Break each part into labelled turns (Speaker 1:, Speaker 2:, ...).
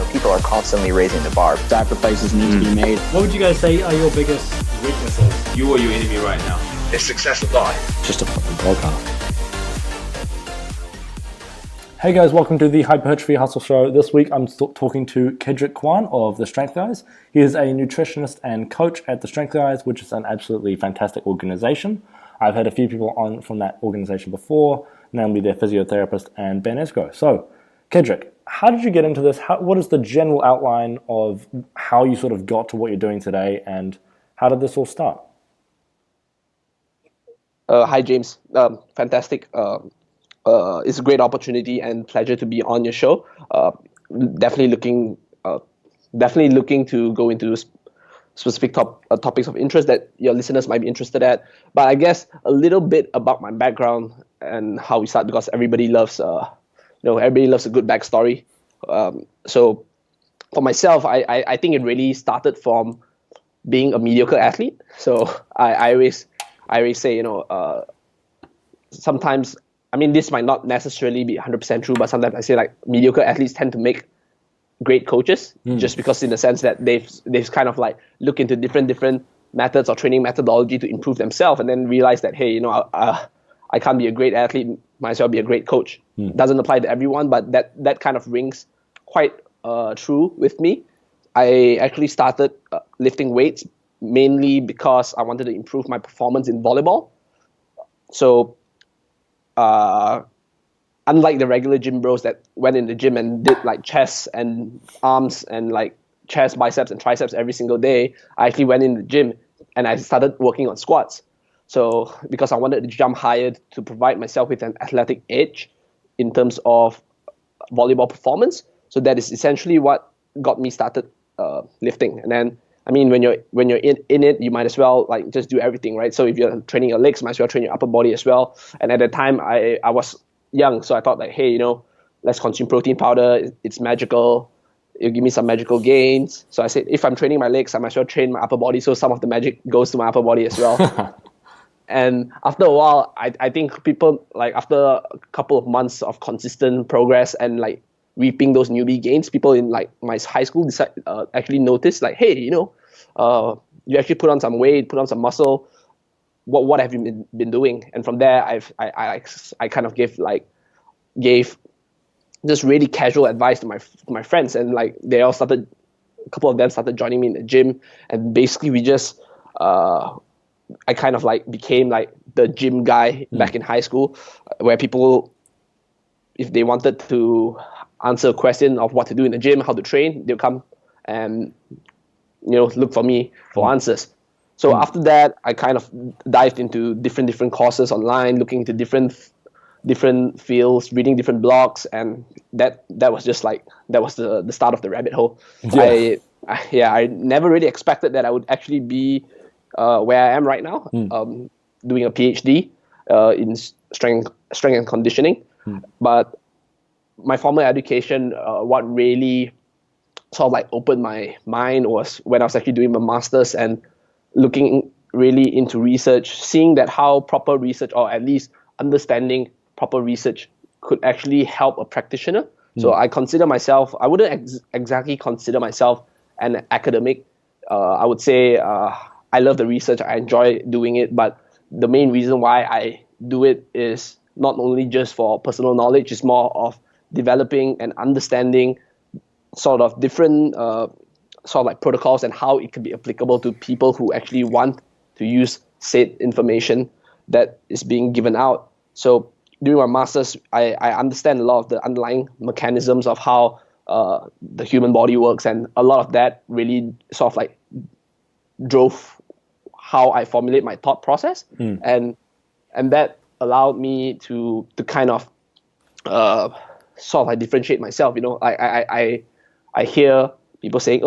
Speaker 1: people are constantly raising the bar.
Speaker 2: Sacrifices need to be made.
Speaker 3: What would you guys say are your biggest weaknesses?
Speaker 4: You or your enemy right now?
Speaker 5: Is success a lie?
Speaker 2: Just a fucking podcast.
Speaker 6: Hey guys, welcome to the Hypertrophy Hustle Show. This week I'm talking to Kedric Kwan of The Strength Guys. He is a nutritionist and coach at The Strength Guys, which is an absolutely fantastic organization. I've had a few people on from that organization before, namely their physiotherapist and Ben Esco. So, Kedric, how did you get into this? What is the general outline of how you sort of got to what you're doing today, and how did this all start?
Speaker 7: Hi, James. Fantastic. It's a great opportunity and pleasure to be on your show. Definitely looking to go into specific topics of interest that your listeners might be interested at. But I guess a little bit about my background and how we start, because everybody loves a good backstory. So for myself, I think it really started from being a mediocre athlete. So I always say, sometimes, I mean, this might not necessarily be 100% true, but sometimes I say like mediocre athletes tend to make great coaches, just because in the sense that they've kind of like look into different methods or training methodology to improve themselves, and then realize that, hey, I can't be a great athlete, might as well be a great coach. Doesn't apply to everyone, but that kind of rings quite true with me. I actually started lifting weights mainly because I wanted to improve my performance in volleyball. So unlike the regular gym bros that went in the gym and did like chest and arms and like chest, biceps and triceps every single day, I actually went in the gym and I started working on squats. So because I wanted to jump higher to provide myself with an athletic edge in terms of volleyball performance. So that is essentially what got me started lifting. And then, I mean, when you're in it, you might as well like just do everything, right? So if you're training your legs, might as well train your upper body as well. And at the time, I was young, so I thought like, hey, let's consume protein powder. It's magical. It'll give me some magical gains. So I said, if I'm training my legs, I might as well train my upper body, so some of the magic goes to my upper body as well. And after a while, I think people, like after a couple of months of consistent progress and like reaping those newbie gains, people in like my high school actually noticed like, hey, you actually put on some weight, put on some muscle. What have you been doing? And from there, I kind of gave just really casual advice to my friends, and like they all started. A couple of them started joining me in the gym, and basically we just I kind of like became like the gym guy back in high school, where people, if they wanted to answer a question of what to do in the gym, how to train, they'll come and look for me for answers. So after that, I kind of dived into different courses online, looking into different fields, reading different blogs, and that was just like that was the start of the rabbit hole. Yeah. I never really expected that I would actually be where I am right now, doing a PhD in strength and conditioning. But my formal education, what really sort of like opened my mind was when I was actually doing my master's and looking really into research, seeing that how proper research, or at least understanding proper research, could actually help a practitioner. So I wouldn't exactly consider myself an academic. I would say I love the research, I enjoy doing it, but the main reason why I do it is not only just for personal knowledge, it's more of developing and understanding sort of different sort of like protocols and how it can be applicable to people who actually want to use said information that is being given out. So during my master's, I understand a lot of the underlying mechanisms of how the human body works, and a lot of that really sort of like drove how I formulate my thought process, and that allowed me to kind of sort of like differentiate myself. I hear people saying,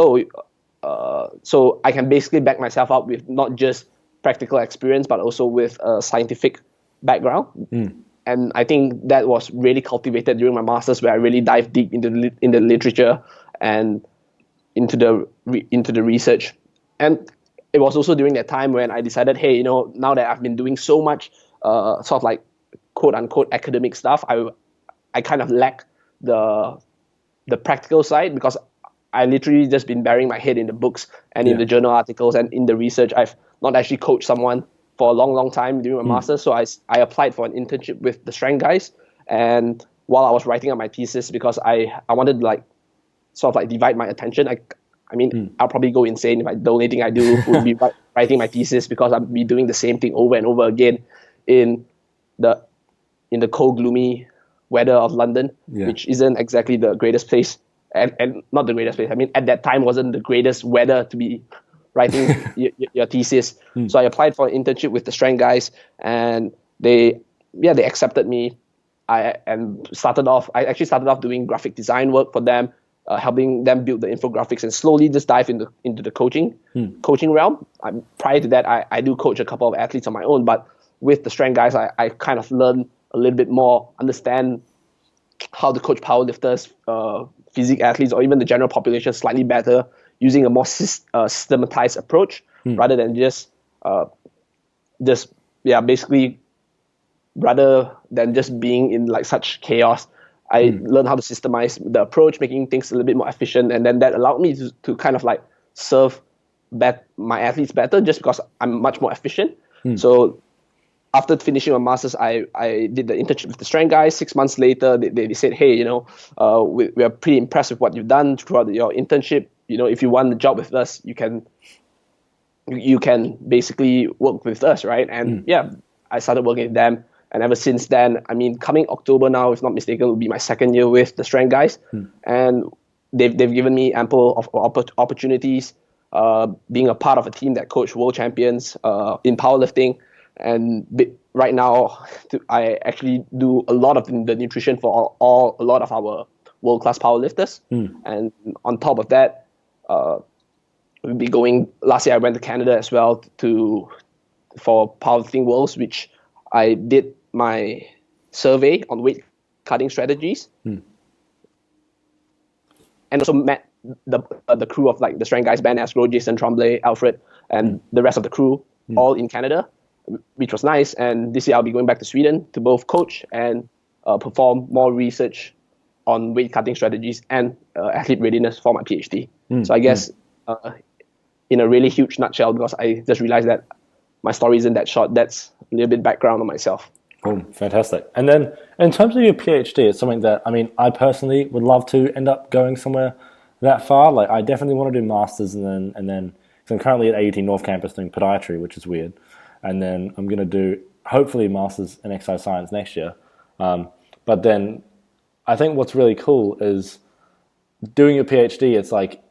Speaker 7: so I can basically back myself up with not just practical experience, but also with a scientific background. And I think that was really cultivated during my master's, where I really dived deep into the literature and into the research. And it was also during that time when I decided, hey, now that I've been doing so much sort of like quote unquote academic stuff, I kind of lack the practical side, because I literally just been burying my head in the books and in the journal articles and in the research. I've not actually coached someone for a long, long time during my master's. So I applied for an internship with the Strength guys. And while I was writing up my thesis, because I wanted to like sort of like divide my attention. I mean, I'll probably go insane if the only thing I do would be writing my thesis, because I'll be doing the same thing over and over again in the cold, gloomy weather of London, which isn't exactly the greatest place, and not the greatest place. I mean, at that time wasn't the greatest weather to be writing your thesis. So I applied for an internship with the Strength guys, and they accepted me. I started off doing graphic design work for them, helping them build the infographics, and slowly just dive into the coaching realm. Prior to that, I do coach a couple of athletes on my own, but with the Strength guys, I kind of learn a little bit more, understand how to coach powerlifters, physique athletes, or even the general population slightly better, using a more systematized approach rather than basically rather than just being in like such chaos. I learned how to systemize the approach, making things a little bit more efficient, and then that allowed me to kind of like serve my athletes better, just because I'm much more efficient. So after finishing my master's, I did the internship with the Strength guys. 6 months later, they said, hey, we are pretty impressed with what you've done throughout your internship. If you want the job with us, you can basically work with us, right? And I started working with them. And ever since then, I mean, coming October now, if not mistaken, will be my second year with the Strength guys. And they've given me ample of opportunities, being a part of a team that coached world champions in powerlifting. And right now, I actually do a lot of the nutrition for a lot of our world-class powerlifters. And on top of that, we'll be going. Last year, I went to Canada as well for powerlifting worlds, which I did my survey on weight cutting strategies, and also met the crew of like the Strength guys, Ben Askro, Jason Tremblay, Alfred, and the rest of the crew, all in Canada, which was nice. And this year I'll be going back to Sweden to both coach and perform more research on weight cutting strategies and athlete readiness for my PhD. So I guess in a really huge nutshell, because I just realized that my story isn't that short, that's a little bit background on myself.
Speaker 6: Oh, fantastic. And then in terms of your PhD, it's something that, I personally would love to end up going somewhere that far. Like, I definitely want to do masters, and then so I'm currently at AUT North Campus doing podiatry, which is weird. And then I'm going to do, hopefully, masters in exercise science next year. But then I think what's really cool is doing your PhD, it's like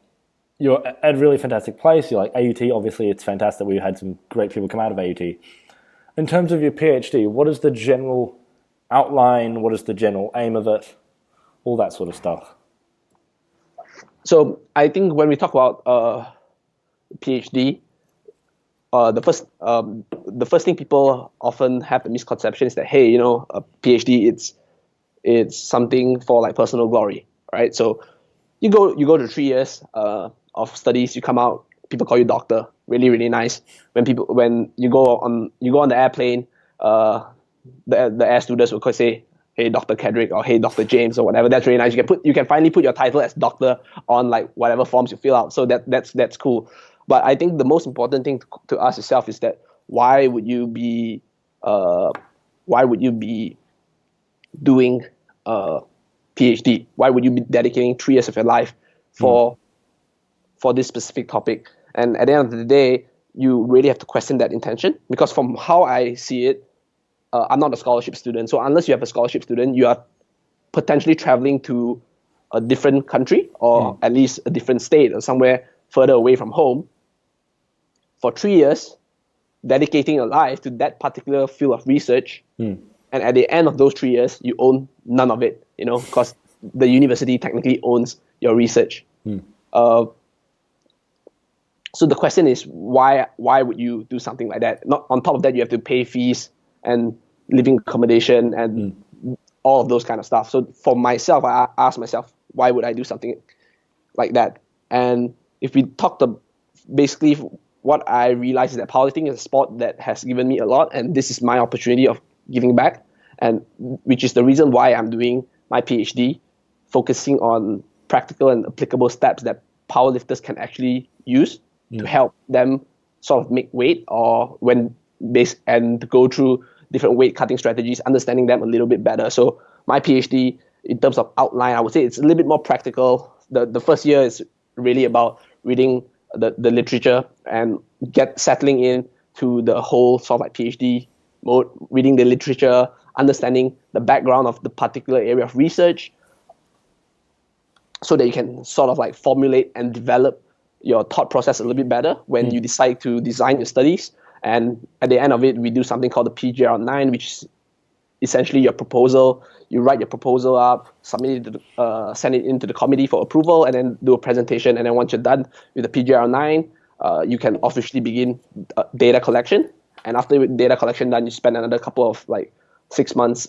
Speaker 6: you're at a really fantastic place. You're like, AUT, obviously, it's fantastic. We had some great people come out of AUT. In terms of your PhD, what is the general outline? What is the general aim of it? All that sort of stuff.
Speaker 7: So I think when we talk about PhD, the first thing people often have the misconception is that, hey, a PhD, it's something for like personal glory, right? So you go to 3 years of studies, you come out, people call you doctor. Really, really nice. When you go on the airplane, the air stewardess will say, "Hey, Dr. Kedric," or "Hey, Dr. James," or whatever. That's really nice. You can finally put your title as doctor on like whatever forms you fill out. So that's cool. But I think the most important thing to ask yourself is that why would you be doing a PhD? Why would you be dedicating 3 years of your life for this specific topic? And at the end of the day, you really have to question that intention, because from how I see it, I'm not a scholarship student. So unless you have a scholarship student, you are potentially traveling to a different country, or at least a different state, or somewhere further away from home for 3 years, dedicating your life to that particular field of research. And at the end of those 3 years, you own none of it, because the university technically owns your research. So the question is, why would you do something like that? Not on top of that, you have to pay fees and living accommodation and all of those kind of stuff. So for myself, I asked myself, why would I do something like that? And if we talk basically what I realized is that powerlifting is a sport that has given me a lot, and this is my opportunity of giving back, and which is the reason why I'm doing my PhD, focusing on practical and applicable steps that powerlifters can actually use to help them sort of make weight or when and to go through different weight cutting strategies, understanding them a little bit better. So my PhD, in terms of outline, I would say it's a little bit more practical. The first year is really about reading the literature and settling in to the whole sort of like PhD mode, reading the literature, understanding the background of the particular area of research, so that you can sort of like formulate and develop your thought process a little bit better when you decide to design your studies. And at the end of it, we do something called the PGR9, which is essentially your proposal. You write your proposal up, submit it send it into the committee for approval, and then do a presentation. And then once you're done with the PGR9, you can officially begin data collection. And after data collection done, you spend another couple of like 6 months,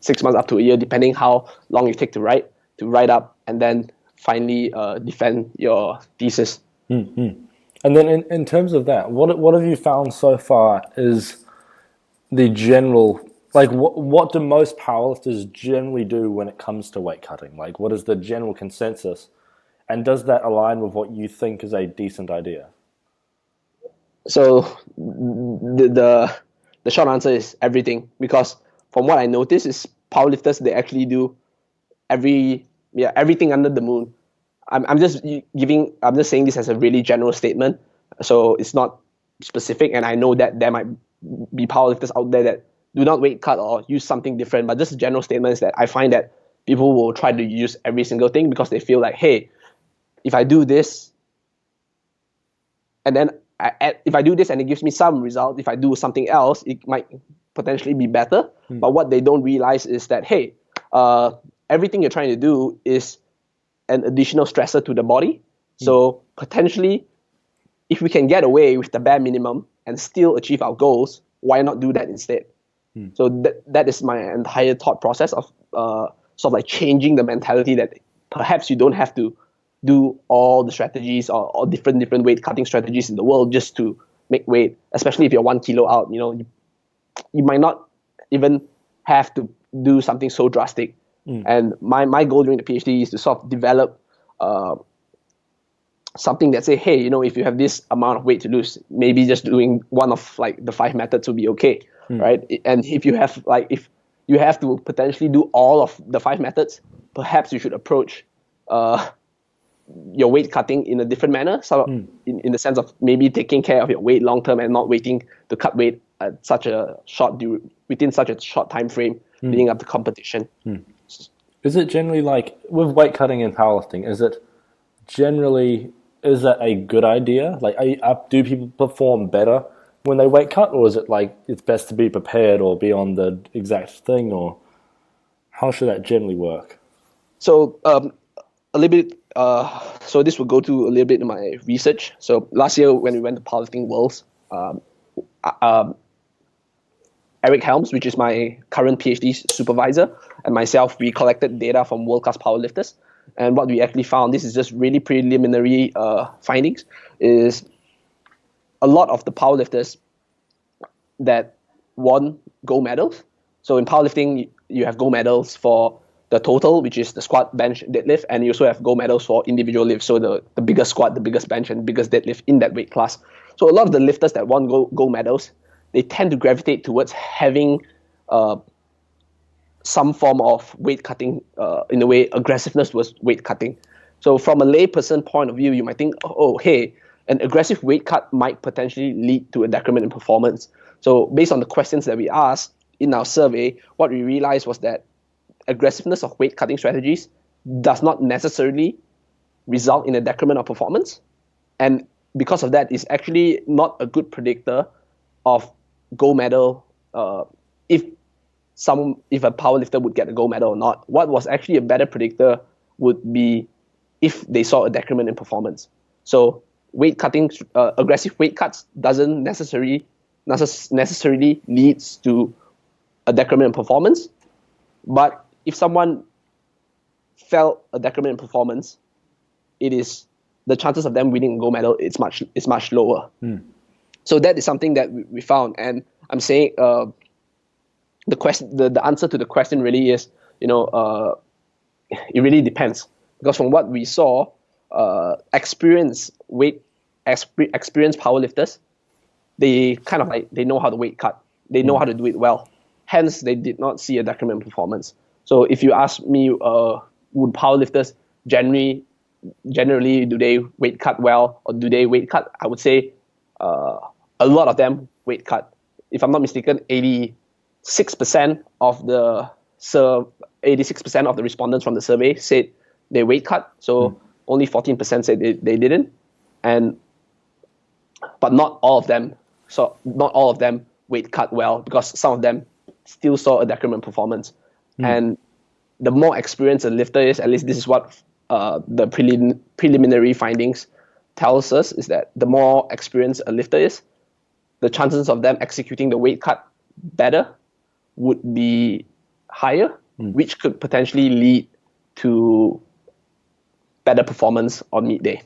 Speaker 7: 6 months up to a year, depending how long you take to write up, and then finally defend your thesis.
Speaker 6: And then in terms of that, what have you found so far is the general, like what do most powerlifters generally do when it comes to weight cutting? Like what is the general consensus, and does that align with what you think is a decent idea?
Speaker 7: So the short answer is everything, because from what I notice is powerlifters, they actually do everything under the moon. I'm just saying this as a really general statement, so it's not specific, and I know that there might be powerlifters out there that do not weight cut or use something different, but just general statements that I find that people will try to use every single thing because they feel like, hey, if I do this and then if I do this and it gives me some result, if I do something else, it might potentially be better. But what they don't realize is that, hey, everything you're trying to do is an additional stressor to the body. So potentially, if we can get away with the bare minimum and still achieve our goals, why not do that instead? So that is my entire thought process of sort of like changing the mentality that perhaps you don't have to do all the strategies or different weight cutting strategies in the world just to make weight, especially if you're 1 kilo out. You might not even have to do something so drastic. And my goal during the PhD is to sort of develop something that say, hey, if you have this amount of weight to lose, maybe just doing one of like the 5 methods will be okay, right? And if you have to potentially do all of the 5 methods, perhaps you should approach your weight cutting in a different manner, sort of in the sense of maybe taking care of your weight long term and not waiting to cut weight at within such a short time frame leading up to competition.
Speaker 6: Is it generally like with weight cutting and powerlifting? Is that a good idea? Like, do people perform better when they weight cut, or is it like it's best to be prepared or be on the exact thing, or how should that generally work?
Speaker 7: So a little bit. So this will go to a little bit in my research. So last year when we went to Powerlifting Worlds, Eric Helms, which is my current PhD supervisor, and myself, we collected data from world-class powerlifters. And what we actually found, this is just really preliminary findings, is a lot of the powerlifters that won gold medals. So in powerlifting, you have gold medals for the total, which is the squat, bench, deadlift, and you also have gold medals for individual lifts, so the biggest squat, the biggest bench, and the biggest deadlift in that weight class. So a lot of the lifters that won gold medals, they tend to gravitate towards having some form of weight cutting, in a way, aggressiveness was weight cutting. So from a layperson point of view, you might think, oh, hey, an aggressive weight cut might potentially lead to a decrement in performance. So based on the questions that we asked in our survey, what we realized was that aggressiveness of weight cutting strategies does not necessarily result in a decrement of performance. And because of that, it's actually not a good predictor of gold medal, if a powerlifter would get a gold medal or not. What was actually a better predictor would be if they saw a decrement in performance. So weight cutting, aggressive weight cuts doesn't necessarily leads to a decrement in performance. But if someone felt a decrement in performance, it is the chances of them winning a gold medal is much lower. So that is something that we found, and I'm saying the answer to the question really is, it really depends, because from what we saw, experienced powerlifters, they kind of like they know how to weight cut. They know how to do it well. Hence, they did not see a decrement in performance. So if you ask me, would powerlifters generally do they weight cut well or do they weight cut? I would say a lot of them weight cut. If I'm not mistaken, 86% of the 86% of the respondents from the survey said they weight cut. So only 14% said they didn't, but not all of them. So not all of them weight cut well because some of them still saw a decrement performance. And the more experienced a lifter is, at least this is what the preliminary findings tells us, is that the more experienced a lifter is, the chances of them executing the weight cut better would be higher, which could potentially lead to better performance on meet day.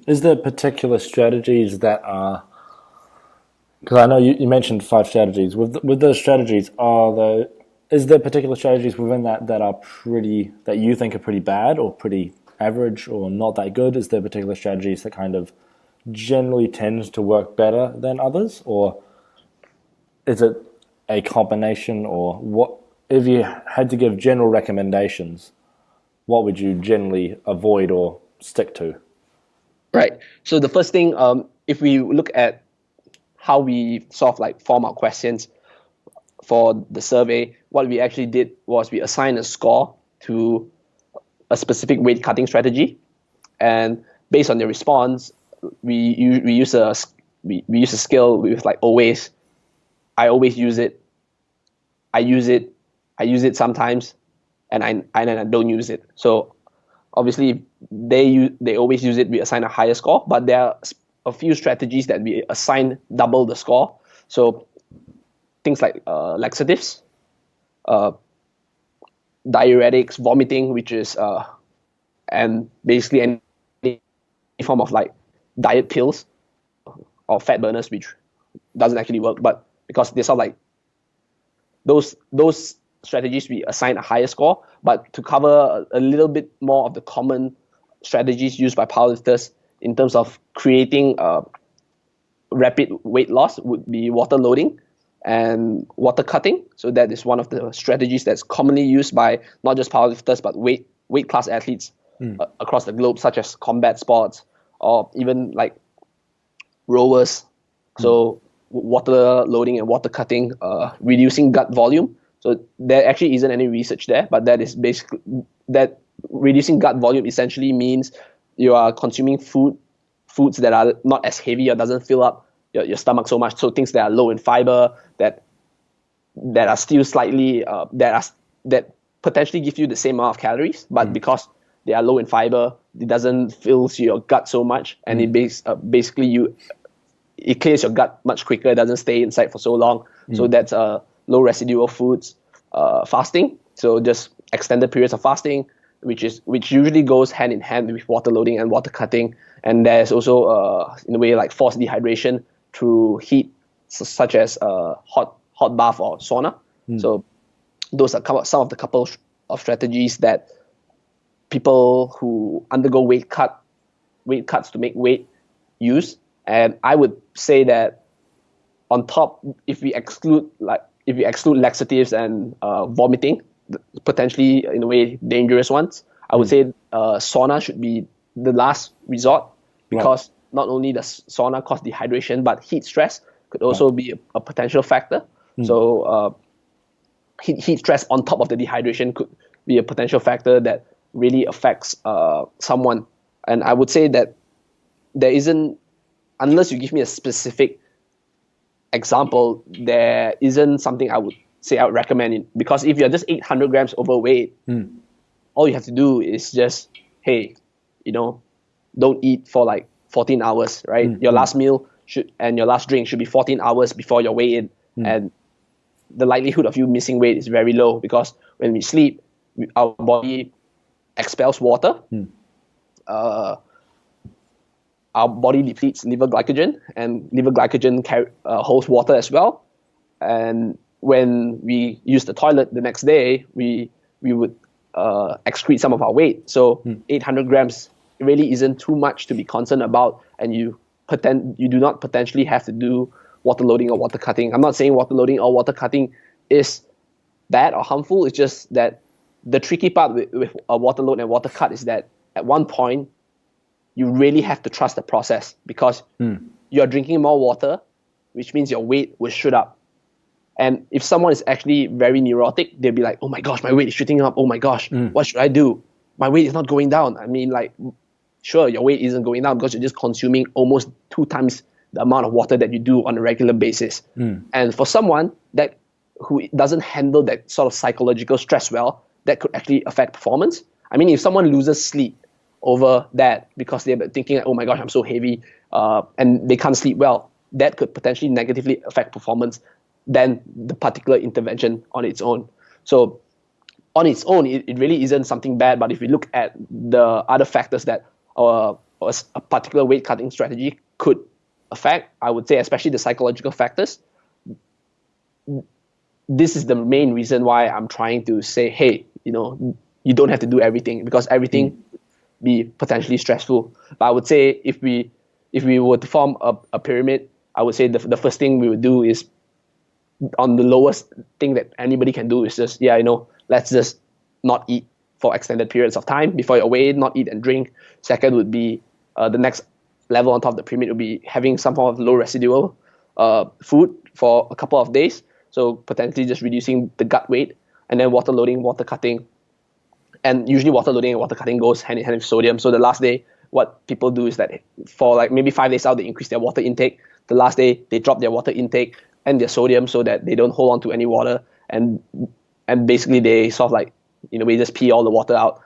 Speaker 6: Is there particular strategies that are, because I know you mentioned 5 strategies, with those strategies, is there particular strategies within that that you think are pretty bad or pretty average or not that good? Is there particular strategies that kind of generally tends to work better than others, or is it a combination, or what? If you had to give general recommendations, what would you generally avoid or stick to?
Speaker 7: Right. So the first thing, if we look at how we sort of like form our questions for the survey, what we actually did was we assigned a score to a specific weight cutting strategy, and based on the response, we use a scale with like always. I always use it. I use it sometimes, and I don't use it. So obviously they always use it. We assign a higher score, but there are a few strategies that we assign double the score. So things like laxatives, diuretics, vomiting, which is and basically any form of like diet pills or fat burners, which doesn't actually work, but because they're sort of like those strategies, we assign a higher score. But to cover a little bit more of the common strategies used by powerlifters in terms of creating rapid weight loss, would be water loading and water cutting. So that is one of the strategies that's commonly used by not just powerlifters but weight class athletes across the globe, such as combat sports or even like rowers. So water loading and water cutting, reducing gut volume. So there actually isn't any research there, but that is basically that reducing gut volume essentially means you are consuming foods that are not as heavy or doesn't fill up your stomach so much. So things that are low in fiber, that are still slightly that potentially give you the same amount of calories, but because they are low in fiber, it doesn't fill your gut so much, and it basically it clears your gut much quicker. It doesn't stay inside for so long. So that's low residual foods, fasting. So just extended periods of fasting, which usually goes hand in hand with water loading and water cutting. And there's also in a way like forced dehydration through heat, such as hot bath or sauna. So those are some of the couple of strategies that people who undergo weight cuts to make weight use. And I would say that on top, if we exclude laxatives and vomiting, potentially in a way dangerous ones, I would say sauna should be the last resort, because not only does sauna cause dehydration, but heat stress could also be a potential factor. So heat stress on top of the dehydration could be a potential factor that really affects someone. And I would say that there isn't, unless you give me a specific example, there isn't something I would say I would recommend it. Because if you're just 800 grams overweight, all you have to do is just, hey, don't eat for like 14 hours, right? Your last meal and your last drink should be 14 hours before your weigh-in. And the likelihood of you missing weight is very low, because when we sleep, our body expels water. Our body depletes liver glycogen, and liver glycogen holds water as well. And when we use the toilet the next day, we would excrete some of our weight. So 800 grams really isn't too much to be concerned about, and you do not potentially have to do water loading or water cutting. I'm not saying water loading or water cutting is bad or harmful. It's just that the tricky part with a water load and water cut is that at one point you really have to trust the process, because you're drinking more water, which means your weight will shoot up. And if someone is actually very neurotic, they'll be like, oh my gosh, my weight is shooting up. Oh my gosh, what should I do? My weight is not going down. I mean, like, sure, your weight isn't going down because you're just consuming almost 2 times the amount of water that you do on a regular basis. And for someone who doesn't handle that sort of psychological stress well, that could actually affect performance. I mean, if someone loses sleep over that because they're thinking, oh my gosh, I'm so heavy, and they can't sleep well, that could potentially negatively affect performance than the particular intervention on its own. So on its own, it really isn't something bad. But if we look at the other factors that a particular weight cutting strategy could affect, I would say, especially the psychological factors, this is the main reason why I'm trying to say, hey, you don't have to do everything, because everything be potentially stressful. But I would say if we were to form a pyramid, I would say the first thing we would do is, on the lowest thing that anybody can do, is just, let's just not eat for extended periods of time before you're away, not eat and drink. Second would be the next level on top of the pyramid would be having some form of low residual food for a couple of days. So potentially just reducing the gut weight, and then water loading, water cutting. And usually water loading and water cutting goes hand in hand with sodium. So the last day, what people do is that for like maybe 5 days out, they increase their water intake. The last day, they drop their water intake and their sodium so that they don't hold on to any water, and basically they sort of like, we just pee all the water out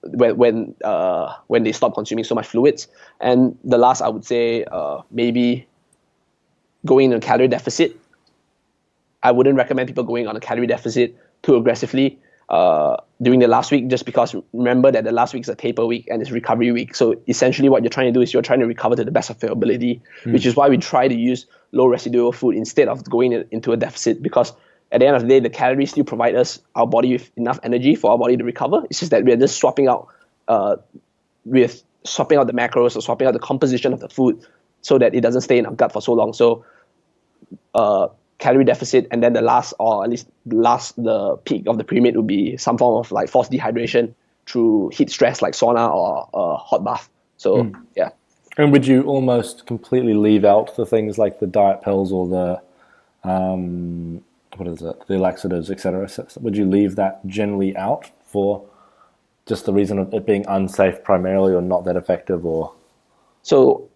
Speaker 7: when they stop consuming so much fluids. And the last, I would say, maybe going in a calorie deficit. I wouldn't recommend people going on a calorie deficit too aggressively during the last week, just because remember that the last week is a taper week and it's recovery week. So essentially what you're trying to do is you're trying to recover to the best of your ability, which is why we try to use low residual food instead of going into a deficit, because at the end of the day, the calories still provide our body with enough energy for our body to recover. It's just that we're just swapping out the macros or swapping out the composition of the food so that it doesn't stay in our gut for so long. So calorie deficit, and then the last, or at least the peak of the pyramid would be some form of like forced dehydration through heat stress like sauna or a hot bath. So yeah.
Speaker 6: And would you almost completely leave out the things like the diet pills or the the laxatives, etc.? Would you leave that generally out for just the reason of it being unsafe primarily, or not that effective? Or
Speaker 7: so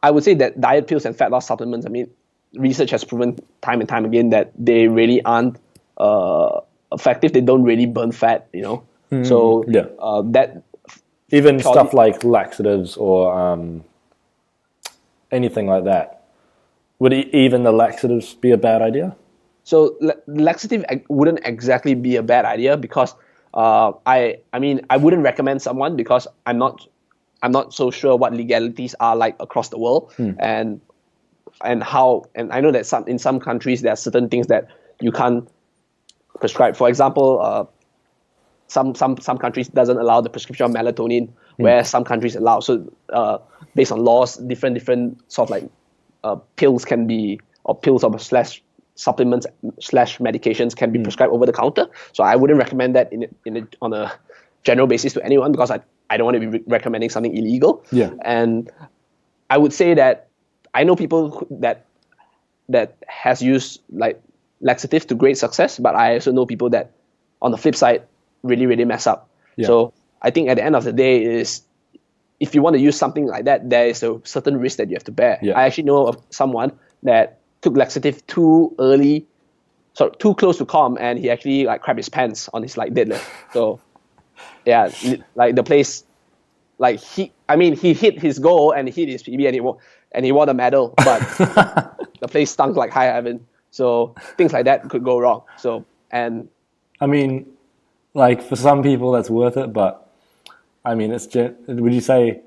Speaker 7: I would say that diet pills and fat loss supplements, I mean, research has proven time and time again that they really aren't effective. They don't really burn fat, So that
Speaker 6: even stuff like laxatives or anything like that, would even the laxatives be a bad idea?
Speaker 7: So laxative wouldn't exactly be a bad idea, because I wouldn't recommend someone, because I'm not so sure what legalities are like across the world, and I know that in some countries there are certain things that you can't prescribe. For example, some countries doesn't allow the prescription of melatonin, where some countries allow. So based on laws, different sort of like pills can be, or pills or slash supplements slash medications can be prescribed over the counter. So I wouldn't recommend that on a general basis to anyone, because I don't want to be recommending something illegal.
Speaker 6: Yeah.
Speaker 7: And I would say that I know people that has used like laxatives to great success, but I also know people that, on the flip side, really, really mess up. Yeah. So I think at the end of the day is, if you want to use something like that, there is a certain risk that you have to bear. Yeah. I actually know of someone that took laxative too too close to calm, and he actually like crapped his pants on his like deadlift. So yeah, like the place, like he hit his goal and he hit his PB and he won a medal, but the place stunk like high heaven. So things like that could go wrong. So, and
Speaker 6: I mean, like for some people that's worth it, but I mean, would you say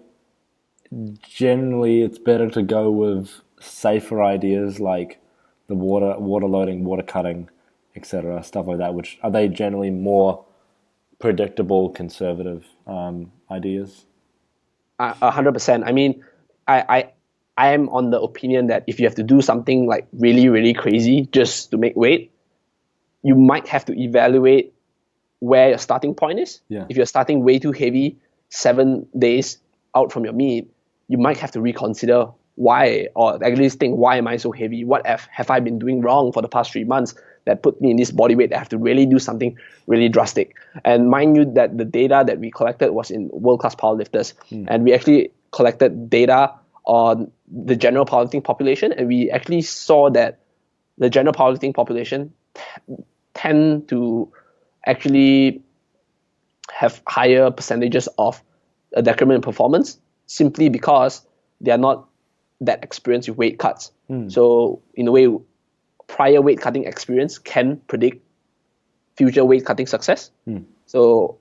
Speaker 6: generally it's better to go with safer ideas like the water loading, water cutting, etc., stuff like that, which are they generally more predictable, conservative ideas?
Speaker 7: 100%. I mean, I am on the opinion that if you have to do something like really, really crazy just to make weight, you might have to evaluate where your starting point is.
Speaker 6: Yeah.
Speaker 7: If you're starting way too heavy 7 days out from your meet, you might have to reconsider why, or at least think, why am I so heavy? What have I been doing wrong for the past 3 months that put me in this body weight that I have to really do something really drastic? And mind you that the data that we collected was in world-class powerlifters. And we actually collected data on the general powerlifting population, and we actually saw that the general powerlifting population tend to actually have higher percentages of a decrement in performance simply because they are not that experienced with weight cuts. So in a way, prior weight cutting experience can predict future weight cutting success. So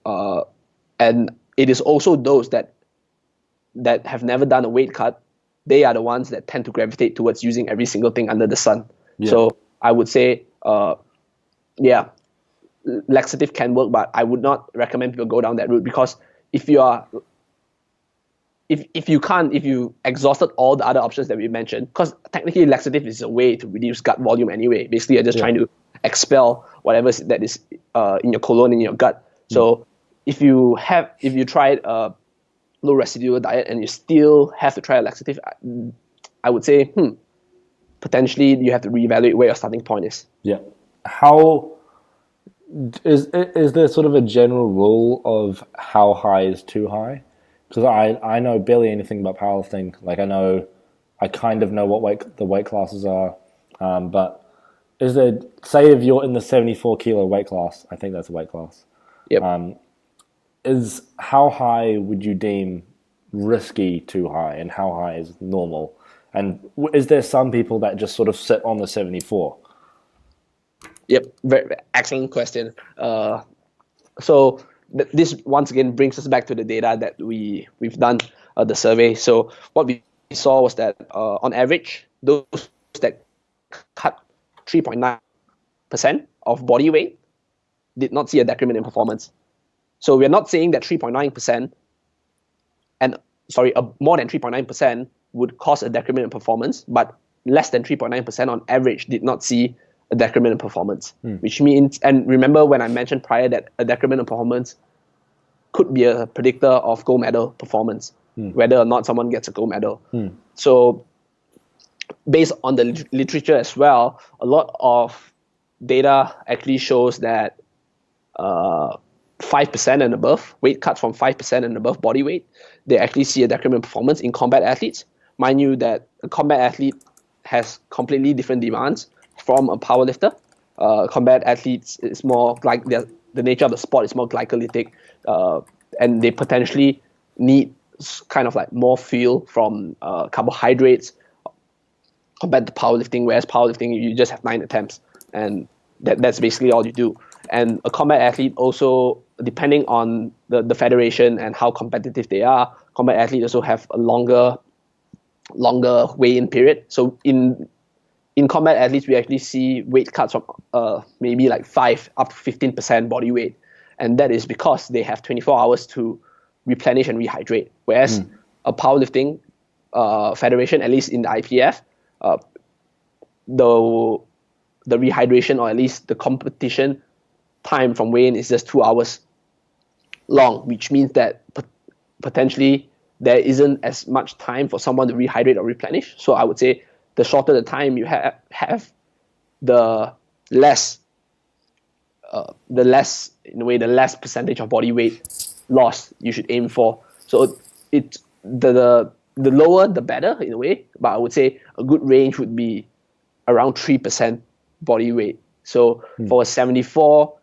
Speaker 7: and it is also those that have never done a weight cut, they are the ones that tend to gravitate towards using every single thing under the sun. So I would say, laxative can work, but I would not recommend people go down that route, because if you exhausted all the other options that we mentioned, because technically laxative is a way to reduce gut volume anyway. Basically, you're just trying to expel whatever that is in your colon, in your gut. So if you tried a low residual diet and you still have to try a laxative, I would say, potentially you have to reevaluate where your starting point is.
Speaker 6: Yeah. How is there sort of a general rule of how high is too high? Because I know barely anything about powerlifting. Like I kind of know what the weight classes are, but is there, say if you're in the 74 kilo weight class, I think that's a weight class.
Speaker 7: Yep.
Speaker 6: Is how high would you deem risky too high, and how high is normal? And is there some people that just sort of sit on the 74?
Speaker 7: Yep, very, very excellent question. So this once again brings us back to the data that we've done, the survey. So what we saw was that on average, those that cut 3.9% of body weight did not see a decrement in performance. So we're not saying that 3.9% and more than 3.9% would cause a decrement in performance, but less than 3.9% on average did not see a decrement in performance, which means, and remember when I mentioned prior that a decrement in performance could be a predictor of gold medal performance, whether or not someone gets a gold medal. So based on the literature as well, a lot of data actually shows that 5% and above, weight cuts from 5% and above body weight, they actually see a decrement in performance in combat athletes. Mind you that a combat athlete has completely different demands from a powerlifter. Combat athletes is more like the nature of the sport is more glycolytic, and they potentially need kind of like more fuel from carbohydrates compared to powerlifting, whereas powerlifting you just have 9 attempts and that's basically all you do. And a combat athlete also, depending on the federation and how competitive they are, combat athletes also have a longer weigh-in period. So in combat athletes, we actually see weight cuts from maybe like 5 up to 15% body weight. And that is because they have 24 hours to replenish and rehydrate. Whereas a powerlifting federation, at least in the IPF, the rehydration, or at least the competition time from weigh-in is just 2 hours long, which means that potentially there isn't as much time for someone to rehydrate or replenish. So I would say the shorter the time you have, the less in a way, the less percentage of body weight loss you should aim for. So it's the lower the better in a way, but I would say a good range would be around 3% body weight. So for a 74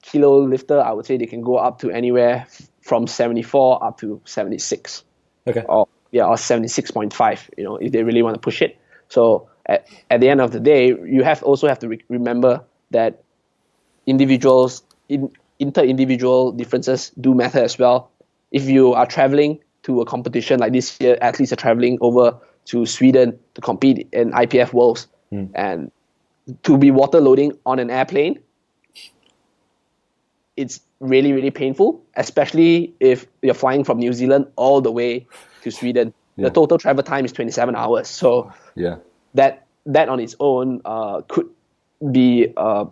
Speaker 7: kilo lifter, I would say they can go up to anywhere from 74 up to 76.
Speaker 6: Okay.
Speaker 7: Or 76.5, if they really want to push it. So at the end of the day, you also have to remember that inter-individual differences do matter as well. If you are traveling to a competition like this year, athletes are traveling over to Sweden to compete in IPF Worlds, and to be water loading on an airplane, it's really, really painful, especially if you're flying from New Zealand all the way to Sweden.
Speaker 6: Yeah.
Speaker 7: The total travel time is 27 hours. So
Speaker 6: Yeah.
Speaker 7: that on its own could be a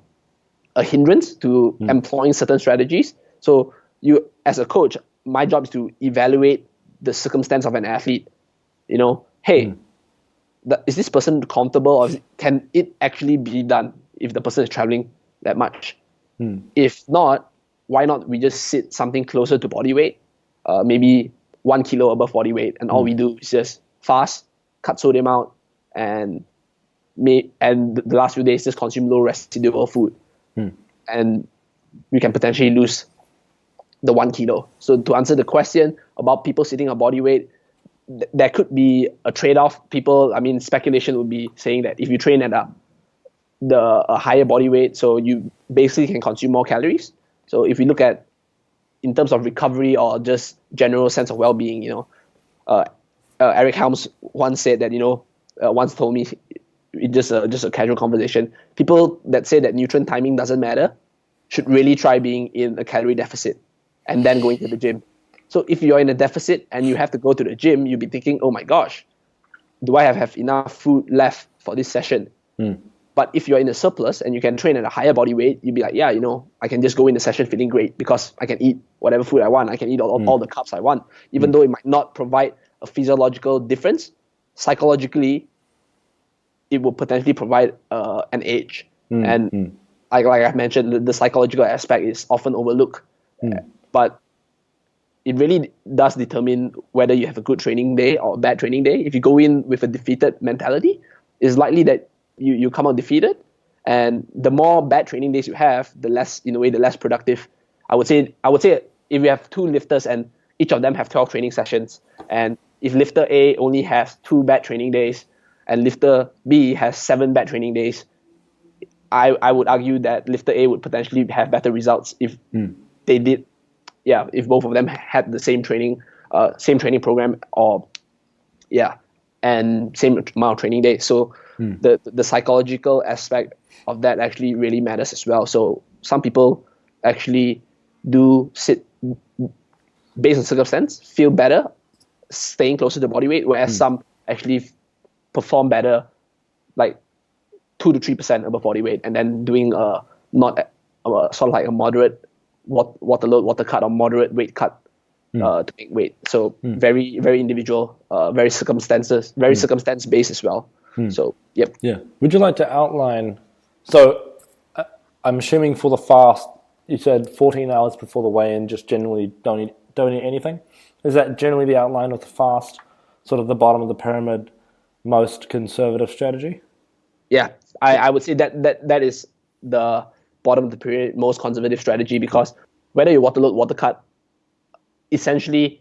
Speaker 7: hindrance to employing certain strategies. So you, as a coach, my job is to evaluate the circumstance of an athlete. You know, hey, is this person comfortable, or can it actually be done if the person is traveling that much? If not, why not we just sit something closer to body weight, maybe 1 kilo above body weight, and all we do is just fast, cut sodium out, and the last few days just consume low residual food, and we can potentially lose the 1 kilo. So to answer the question about people sitting on body weight, there could be a trade-off. Speculation would be saying that if you train at a higher body weight, so you basically can consume more calories. So if you look at in terms of recovery or just general sense of well-being, Eric Helms once said that, once told me in just a casual conversation, people that say that nutrient timing doesn't matter should really try being in a calorie deficit and then going to the gym. So if you're in a deficit and you have to go to the gym, you'll be thinking, oh my gosh, do I have enough food left for this session? But if you're in a surplus and you can train at a higher body weight, you'd be like, yeah, I can just go in the session feeling great because I can eat whatever food I want. I can eat all the carbs I want. Even though it might not provide a physiological difference, psychologically, it will potentially provide an edge. And like I mentioned, the psychological aspect is often overlooked. But it really does determine whether you have a good training day or a bad training day. If you go in with a defeated mentality, it's likely that you come out defeated. And the more bad training days you have, the less productive. I would say if you have 2 lifters and each of them have 12 training sessions, and if lifter A only has 2 bad training days and lifter B has 7 bad training days, I would argue that lifter A would potentially have better results if they did. Yeah, if both of them had the same training program, and same amount of training days. So the psychological aspect of that actually really matters as well. So some people actually do sit based on circumstance, feel better staying closer to body weight, whereas some actually perform better, like 2 to 3% above body weight, and then doing sort of like a moderate water load, water cut, or moderate weight cut to make weight. So very, very individual, very circumstance based as well. So yep.
Speaker 6: Yeah. Would you like to outline? So I'm assuming for the fast, you said 14 hours before the weigh-in, just generally don't eat anything. Is that generally the outline of the fast, sort of the bottom of the pyramid, most conservative strategy?
Speaker 7: Yeah, I would say that is the bottom of the pyramid, most conservative strategy, because whether you water load, water cut, essentially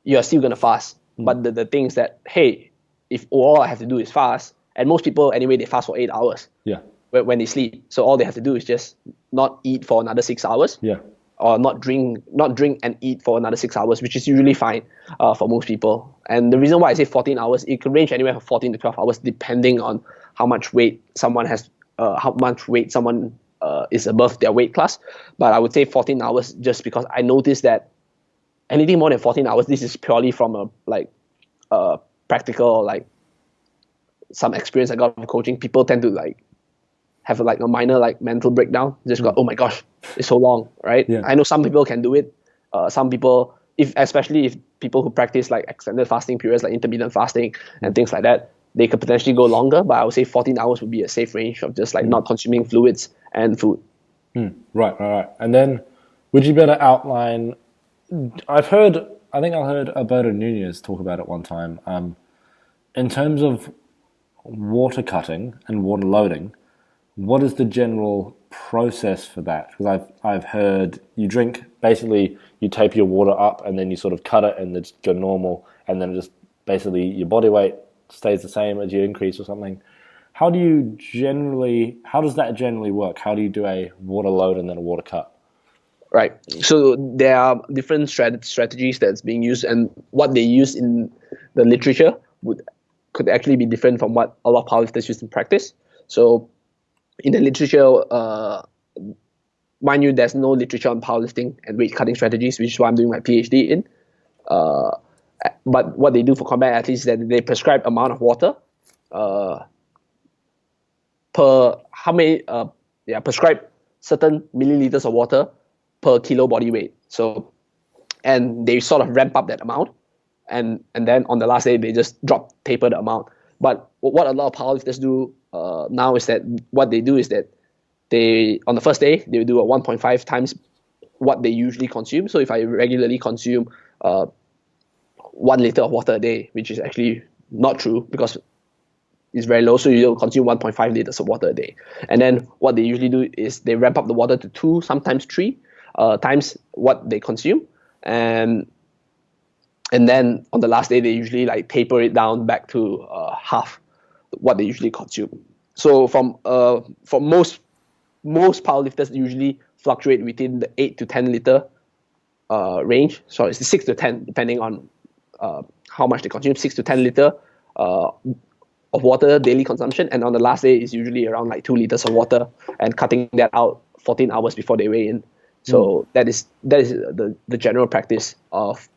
Speaker 7: you're still going to fast. But the thing is that, hey, if all I have to do is fast, and most people anyway, they fast for 8 hours when they sleep. So all they have to do is just not eat for another 6 hours. Or not drink and eat for another 6 hours, which is usually fine for most people. And the reason why I say 14 hours, it could range anywhere from 14 to 12 hours depending on how much weight someone has, is above their weight class. But I would say 14 hours just because I noticed that anything more than 14 hours, this is purely from a practical, like some experience I got from coaching. People tend to have a minor mental breakdown. Just go, oh my gosh, it's so long, right? I know some people can do it. Some people, especially if people who practice extended fasting periods, like intermittent fasting and things like that, they could potentially go longer. But I would say 14 hours would be a safe range of just not consuming fluids and food.
Speaker 6: Right. And then would you better outline? I think I heard Alberto Nunez talk about it one time. In terms of water cutting and water loading, what is the general process for that? Because I've heard you drink, basically you tape your water up and then you sort of cut it and it's go normal, and then just basically your body weight stays the same as you increase or something. How does that generally work? How do you do a water load and then a water cut?
Speaker 7: Right. So there are different strategies that's being used, and what they use in the literature could actually be different from what a lot of powerlifters use in practice. So in the literature, mind you, there's no literature on powerlifting and weight cutting strategies, which is why I'm doing my PhD in. But what they do for combat athletes is that they prescribe amount of water per how many prescribe certain milliliters of water per kilo body weight. So, and they sort of ramp up that amount, and then on the last day they just taper the amount. But what a lot of powerlifters do now is that what they do is that they, on the first day, they will do a 1.5 times what they usually consume. So if I regularly consume 1 liter of water a day, which is actually not true because it's very low, so you'll consume 1.5 liters of water a day. And then what they usually do is they ramp up the water to 2, sometimes 3 times what they consume. And then on the last day, they usually like taper it down back to half what they usually consume. So from most powerlifters usually fluctuate within the 8 to 10 liter range. So it's 6 to 10 depending on how much they consume. 6 to 10 liter of water daily consumption, and on the last day is usually around like 2 liters of water, and cutting that out 14 hours before they weigh in. So that is the general practice of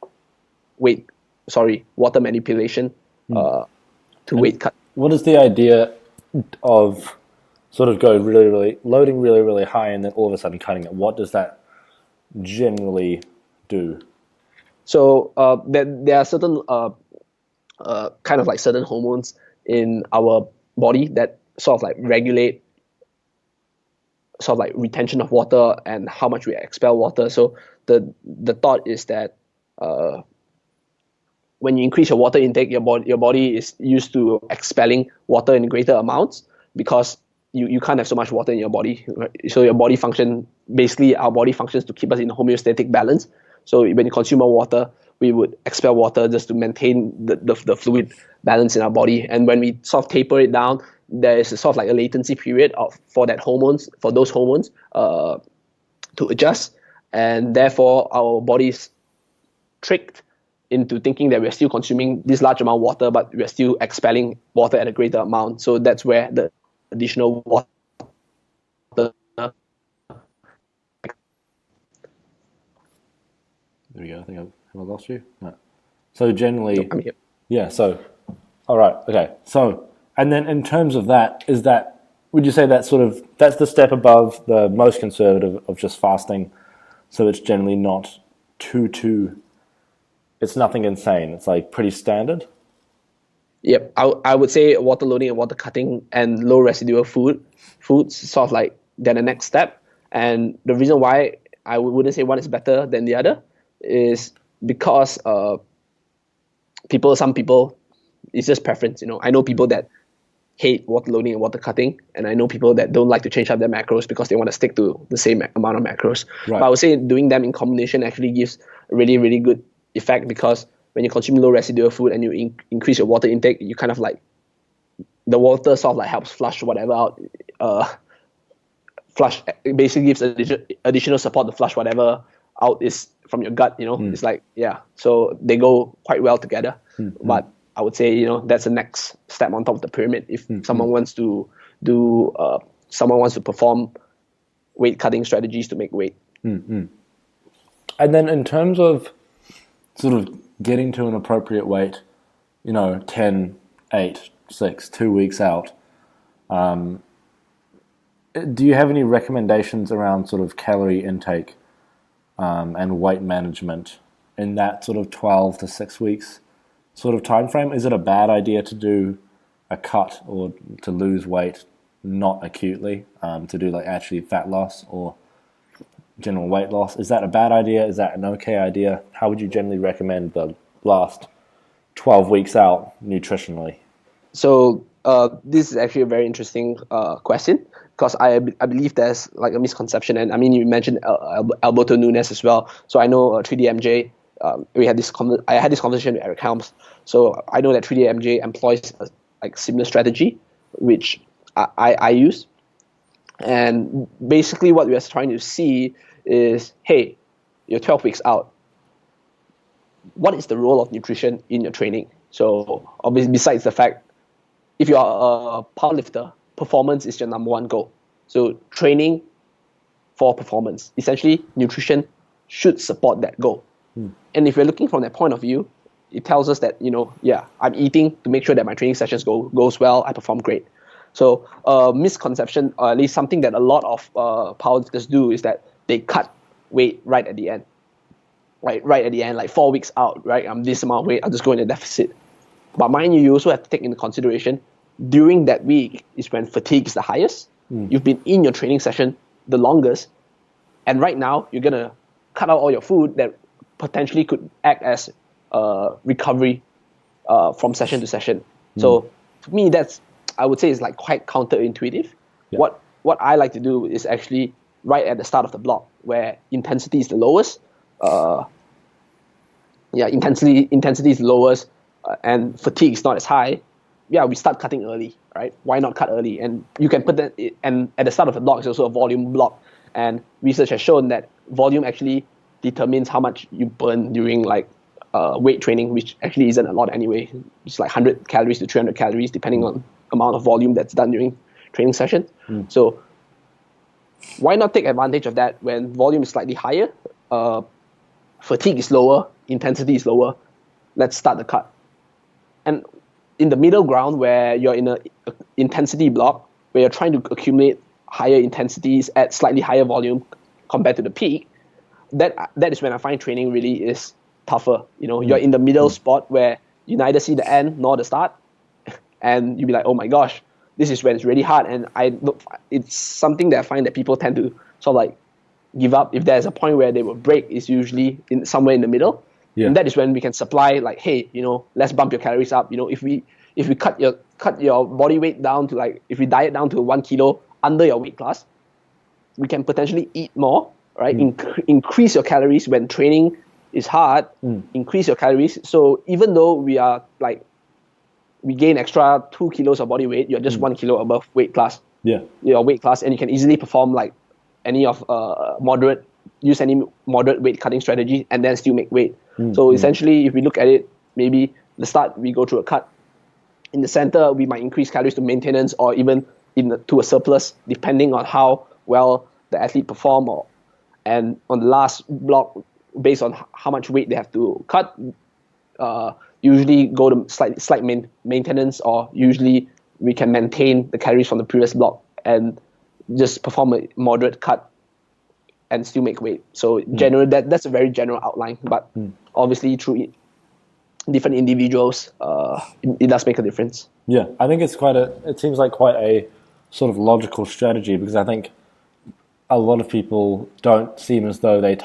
Speaker 7: water manipulation to weight cut.
Speaker 6: What is the idea of sort of go loading really high and then all of a sudden cutting it? What does that generally do?
Speaker 7: So there are certain kind of like certain hormones in our body that sort of like regulate sort of like retention of water and how much we expel water. So the thought is that when you increase your water intake, your body is used to expelling water in greater amounts because you can't have so much water in your body. Right? So your body our body functions to keep us in homeostatic balance. So when you consume more water, we would expel water just to maintain the fluid balance in our body. And when we sort of taper it down, there is a sort of like a latency period for those hormones to adjust, and therefore our body's tricked into thinking that we're still consuming this large amount of water, but we're still expelling water at a greater amount. So that's where the additional water.
Speaker 6: There we go. I think have I lost you? No. So generally,
Speaker 7: I'm here.
Speaker 6: Yeah. So, all right. Okay. So, and then in terms of that, would you say that's the step above the most conservative of just fasting? So it's generally not too. It's nothing insane. It's like pretty standard.
Speaker 7: Yep, I would say water loading and water cutting and low residual foods sort of like they're the next step. And the reason why I wouldn't say one is better than the other is because some people, it's just preference. I know people that hate water loading and water cutting, and I know people that don't like to change up their macros because they want to stick to the same amount of macros.
Speaker 6: Right.
Speaker 7: But I would say doing them in combination actually gives a really, really good effect, because when you consume low residual food and you increase your water intake, you kind of like, the water sort of like helps flush whatever out. It basically gives additional support to flush whatever out is from your gut. It's like, yeah, so they go quite well together. But I would say that's the next step on top of the pyramid if someone wants to perform weight cutting strategies to make weight.
Speaker 6: And then in terms of sort of getting to an appropriate weight, 10, 8, 6, 2 weeks out, do you have any recommendations around sort of calorie intake and weight management in that sort of 12 to 6 weeks sort of time frame? Is it a bad idea to do a cut or to lose weight not acutely, to do like actually fat loss or general weight loss? Is that a bad idea? Is that an okay idea? How would you generally recommend the last 12 weeks out nutritionally?
Speaker 7: So this is actually a very interesting question, because I believe there's like a misconception. And I mean, you mentioned Alberto Nunes as well. So I know 3DMJ. I had this conversation with Eric Helms. So I know that 3DMJ employs a like similar strategy, which I use. And basically what we are trying to see is, hey, you're 12 weeks out. What is the role of nutrition in your training? So obviously, besides the fact, if you are a powerlifter, performance is your number one goal. So training for performance, essentially nutrition should support that goal. And if you're looking from that point of view, it tells us that, I'm eating to make sure that my training sessions goes well, I perform great. So misconception, or at least something that a lot of powerlifters do, is that they cut weight right at the end. Right at the end, like 4 weeks out, right? I'm this amount of weight, I'll just go in a deficit. But mind you also have to take into consideration, during that week is when fatigue is the highest. You've been in your training session the longest, and right now you're gonna cut out all your food that potentially could act as recovery from session to session. So to me, I would say is like quite counterintuitive.
Speaker 6: Yeah.
Speaker 7: What I like to do is actually right at the start of the block, where intensity is the lowest. Intensity is lowest, and fatigue is not as high. We start cutting early, right? Why not cut early? And you can put that, and at the start of the block is also a volume block. And research has shown that volume actually determines how much you burn during like weight training, which actually isn't a lot anyway. It's like 100 calories to 300 calories, depending on amount of volume that's done during training session. So why not take advantage of that when volume is slightly higher, fatigue is lower, intensity is lower? Let's start the cut. And in the middle ground, where you're in a intensity block, where you're trying to accumulate higher intensities at slightly higher volume compared to the peak, that is when I find training really is tougher. You're in the middle spot where you neither see the end nor the start, and you'll be like, oh my gosh, this is when it's really hard. And it's something that I find that people tend to sort of like give up. If there's a point where they will break, is usually somewhere in the middle. And that is when we can supply, like, hey, let's bump your calories up. If we cut your body weight down to, like, if we diet down to 1 kilo under your weight class, we can potentially eat more, right? Increase your calories when training is hard. Increase your calories. So even though we gain extra 2 kilos of body weight, you're just 1 kilo above weight class. Your weight class, and you can easily perform like any of use any moderate weight cutting strategy and then still make weight. So essentially, if we look at it, maybe the start we go through a cut. In the center, we might increase calories to maintenance or even to a surplus, depending on how well the athlete perform. And on the last block, based on how much weight they have to cut, usually go to slight maintenance, or usually we can maintain the calories from the previous block and just perform a moderate cut and still make weight. So that's a very general outline, but obviously through different individuals, it does make a difference.
Speaker 6: Yeah, I think it seems like quite a sort of logical strategy, because I think a lot of people don't seem as though they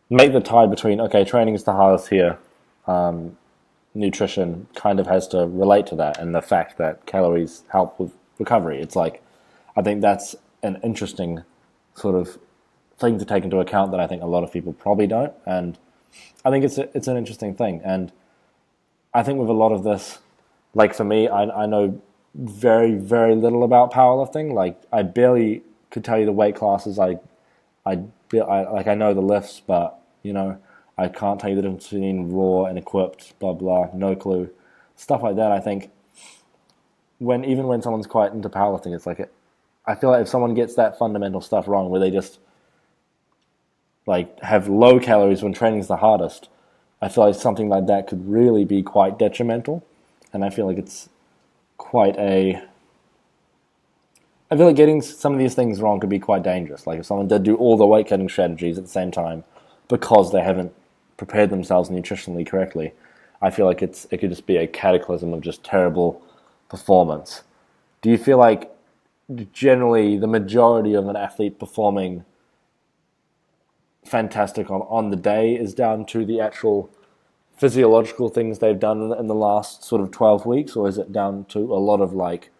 Speaker 6: make the tie between, okay, training is the hardest here, nutrition kind of has to relate to that, and the fact that calories help with recovery. It's like, I think that's an interesting sort of thing to take into account that I think a lot of people probably don't, and I think it's an interesting thing. And I think with a lot of this, like for me, I know very, very little about powerlifting. Like, I barely could tell you the weight classes. I know the lifts, but I can't tell you the difference between raw and equipped, blah blah, no clue, stuff like that. I think even when someone's quite into powerlifting, it's like I feel like if someone gets that fundamental stuff wrong, where they just like have low calories when training's the hardest, I feel like something like that could really be quite detrimental. And I feel like it's I feel like getting some of these things wrong could be quite dangerous. Like if someone did do all the weight cutting strategies at the same time because they haven't prepared themselves nutritionally correctly, I feel like it could just be a cataclysm of just terrible performance. Do you feel like generally the majority of an athlete performing fantastic on the day is down to the actual physiological things they've done in the last sort of 12 weeks, or is it down to a lot of like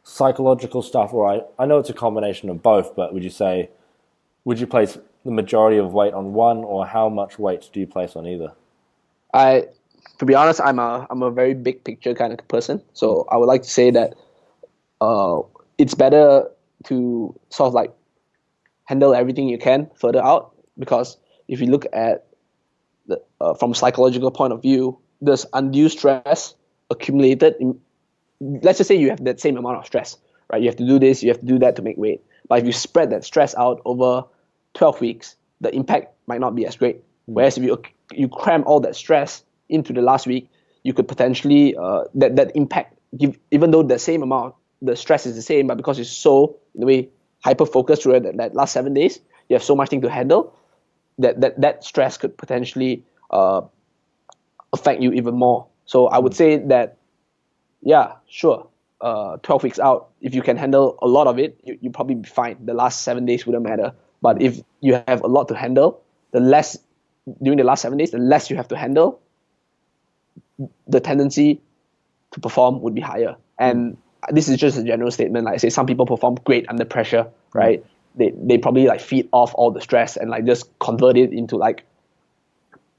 Speaker 6: psychological stuff? Or I know it's a combination of both, but would you place the majority of weight on one, or how much weight do you place on either?
Speaker 7: To be honest, I'm a very big picture kind of person, so I would like to say that it's better to sort of like handle everything you can further out, because if you look at from a psychological point of view, there's undue stress accumulated. Let's just say you have that same amount of stress, right? You have to do this, you have to do that to make weight. But if you spread that stress out over 12 weeks, the impact might not be as great. Whereas if you you cram all that stress into the last week, you could potentially that impact even though the same amount, the stress is the same, but because it's so in a way hyper focused throughout that last 7 days, you have so much thing to handle that stress could potentially affect you even more. So I would say that, yeah, sure. 12 weeks out, if you can handle a lot of it, you probably be fine. The last 7 days wouldn't matter. But if you have a lot to handle, the less during the last 7 days, the less you have to handle, the tendency to perform would be higher. And this is just a general statement. Like I say, some people perform great under pressure, right? They probably like feed off all the stress and like just convert it into like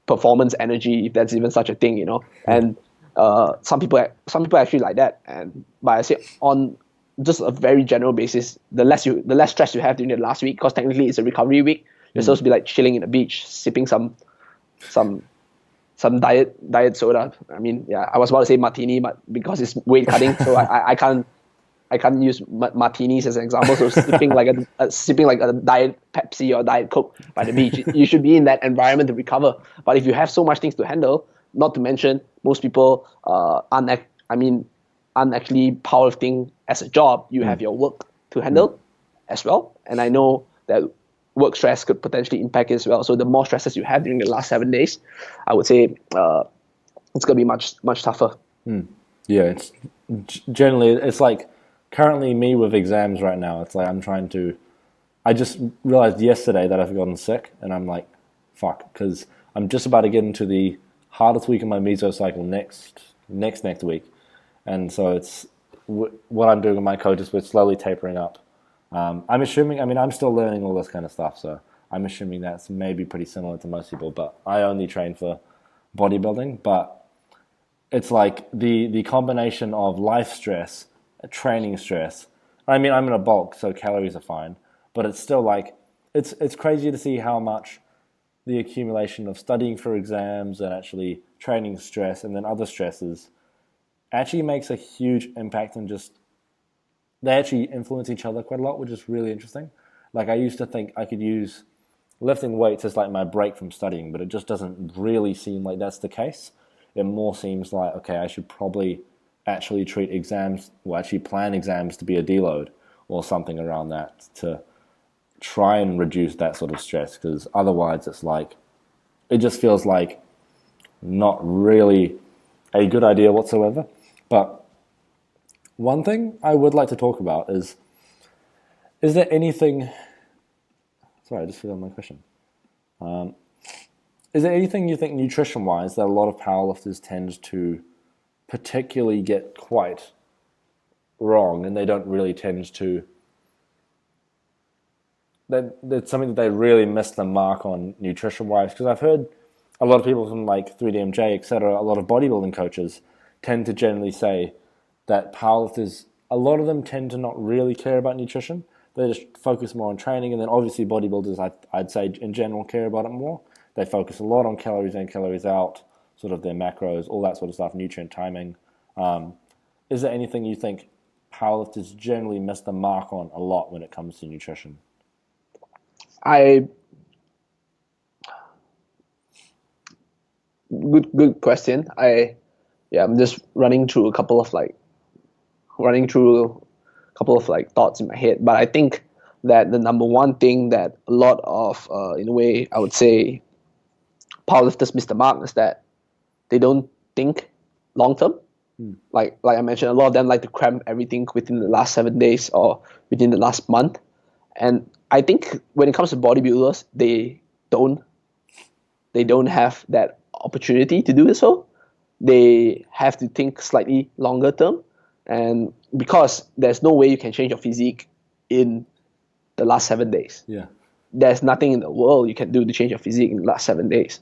Speaker 7: performance energy, if that's even such a thing, And some people actually like that. But I say on just a very general basis, the less stress you have during the last week, because technically it's a recovery week. You're supposed to be like chilling in the beach, sipping some diet soda. I mean, yeah, I was about to say martini, but because it's weight cutting, so I can't use martinis as an example. So sipping like a diet Pepsi or diet Coke by the beach, you should be in that environment to recover. But if you have so much things to handle, not to mention most people aren't actually powerlifting as a job. You have your work to handle as well, and I know that work stress could potentially impact as well. So the more stresses you have during the last 7 days, I would say it's going to be much tougher.
Speaker 6: Yeah, it's generally, it's like currently me with exams right now. It's like I just realized yesterday that I've gotten sick, and I'm like, fuck, because I'm just about to get into the hardest week of my mesocycle next week. And so it's what I'm doing with my coach is we're slowly tapering up. I'm assuming, I'm still learning all this kind of stuff, so I'm assuming that's maybe pretty similar to most people, but I only train for bodybuilding. But it's like the combination of life stress, training stress. I'm in a bulk, so calories are fine, but it's still like, it's crazy to see how much the accumulation of studying for exams and actually training stress and then other stresses actually makes a huge impact on just, they actually influence each other quite a lot, which is really interesting. Like I used to think I could use lifting weights as like my break from studying, but it just doesn't really seem like that's the case. It more seems like, okay, I should probably actually treat exams, or actually plan exams to be a deload or something around that to try and reduce that sort of stress, because otherwise it's like, it just feels like not really a good idea whatsoever. But one thing I would like to talk about is there anything... Sorry, I just forgot my question. Is there anything you think nutrition-wise that a lot of powerlifters tend to particularly get quite wrong, and they don't really tend to... That's something that they really miss the mark on nutrition-wise? Because I've heard a lot of people from like 3DMJ, etc., a lot of bodybuilding coaches tend to generally say that powerlifters, a lot of them tend to not really care about nutrition. They just focus more on training, and then obviously bodybuilders, I'd say in general, care about it more. They focus a lot on calories in, calories out, sort of their macros, all that sort of stuff, nutrient timing. Is there anything you think powerlifters generally miss the mark on a lot when it comes to nutrition?
Speaker 7: Good question. I'm just running through a couple of thoughts in my head. But I think that the number one thing that a lot of, in a way, I would say, powerlifters miss the mark is that they don't think long term. Like I mentioned, a lot of them like to cram everything within the last 7 days or within the last month. And I think when it comes to bodybuilders, they don't have that opportunity to do so. They have to think slightly longer term, and because there's no way you can change your physique in the last 7 days.
Speaker 6: Yeah,
Speaker 7: there's nothing in the world you can do to change your physique in the last 7 days.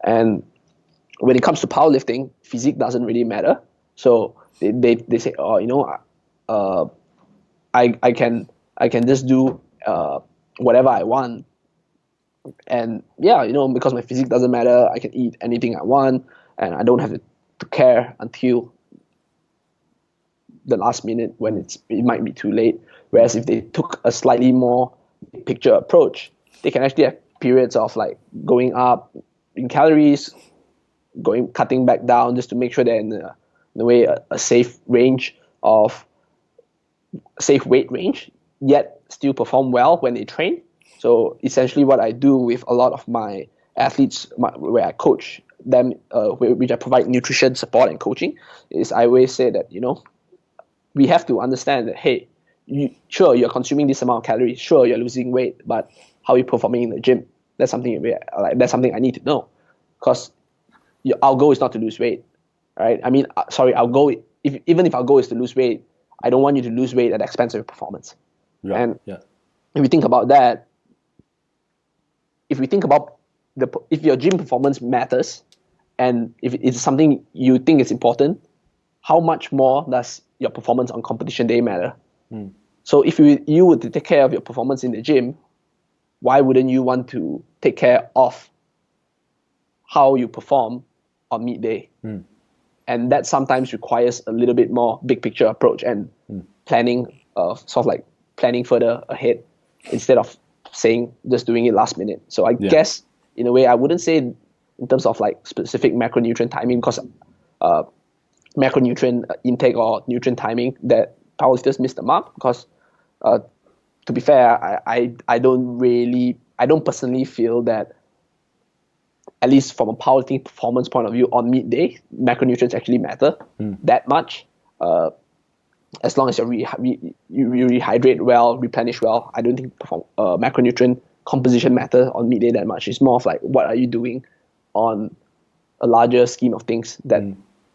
Speaker 7: And when it comes to powerlifting, physique doesn't really matter. So they say, I can just do whatever I want, and because my physique doesn't matter, I can eat anything I want, and I don't have to care until the last minute when it might be too late. Whereas if they took a slightly more picture approach, they can actually have periods of like going up, in calories, cutting back down just to make sure they're in a way a safe weight range, yet still perform well when they train. So essentially what I do with a lot of my athletes where I coach them, which I provide nutrition support and coaching, is I always say that, we have to understand that, hey, sure, you're consuming this amount of calories, sure, you're losing weight, but how are you performing in the gym? That's something I need to know, because our goal is not to lose weight, right? I mean, our goal, even if our goal is to lose weight, I don't want you to lose weight at the expense of your performance.
Speaker 6: Yeah.
Speaker 7: And
Speaker 6: yeah.
Speaker 7: if we think about that, if your gym performance matters, and if it's something you think is important, how much more does your performance on competition day matter? So if you were to take care of your performance in the gym, why wouldn't you want to take care of how you perform on meet day? And that sometimes requires a little bit more big picture approach and planning, planning further ahead instead of just doing it last minute. So I guess in a way I wouldn't say in terms of like specific macronutrient timing, because macronutrient intake or nutrient timing that powerlifters miss the mark, because to be fair, I don't personally feel that, at least from a powerlifting performance point of view, on meet day, macronutrients actually matter that much. As long as you rehydrate well, replenish well, I don't think macronutrient composition matter on meet day that much. It's more of like, what are you doing on a larger scheme of things that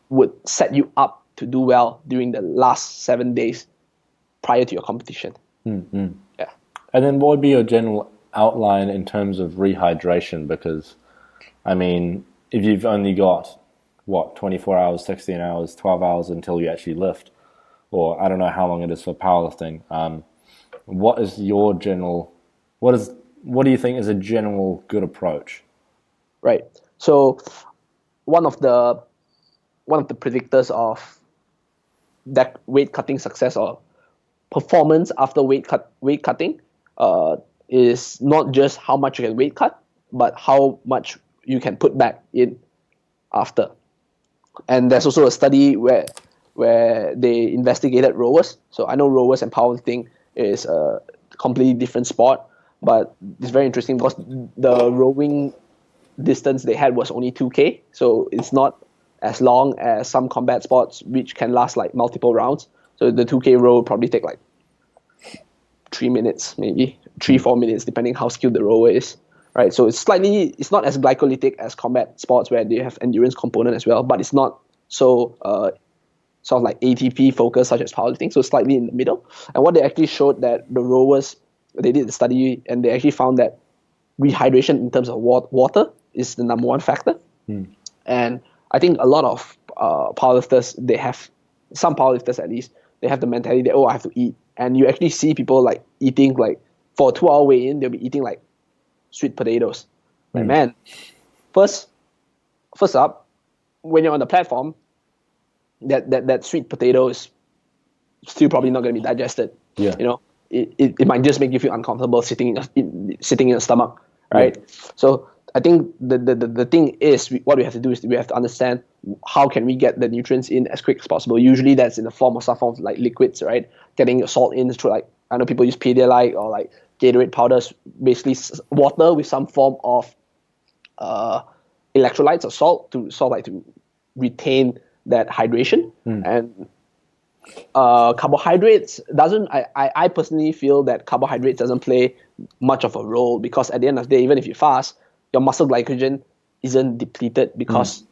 Speaker 7: would set you up to do well during the last 7 days prior to your competition. Yeah.
Speaker 6: And then what would be your general outline in terms of rehydration? Because, I mean, if you've only got, 24 hours, 16 hours, 12 hours until you actually lift, or I don't know how long it is for powerlifting, what do you think is a general good approach?
Speaker 7: Right. So one of the predictors of that weight cutting success or performance after weight cutting is not just how much you can weight cut, but how much you can put back in after. And there's also a study where they investigated rowers. So I know rowers and powerlifting is a completely different sport, but it's very interesting because the rowing distance they had was only 2K, so it's not as long as some combat sports which can last like multiple rounds. So the 2K row will probably take like 3 minutes, maybe 3-4 minutes, depending how skilled the rower is, right? So it's not as glycolytic as combat sports where they have endurance component as well, but it's not so sort of like ATP focused such as powerlifting, so slightly in the middle. And what they actually showed that the rowers, they did the study and they actually found that rehydration in terms of water is the number one factor. And I think a lot of powerlifters, some powerlifters at least, they have the mentality that, I have to eat. And you actually see people like eating, like for a 2-hour weigh-in, they'll be eating like sweet potatoes. Like, man, first up, when you're on the platform, that sweet potato is still probably not going to be digested.
Speaker 6: Yeah.
Speaker 7: It might just make you feel uncomfortable sitting in your stomach, right? Yeah. So I think the thing is, what we have to do is we have to understand how can we get the nutrients in as quick as possible. Usually that's in the form of some form of like liquids, right? Getting your salt in through, like, I know people use Pedialyte or like Gatorade powders, basically water with some form of electrolytes or salt to sort of like to retain that hydration. And carbohydrates I personally feel that carbohydrates doesn't play much of a role, because at the end of the day, even if you fast, your muscle glycogen isn't depleted because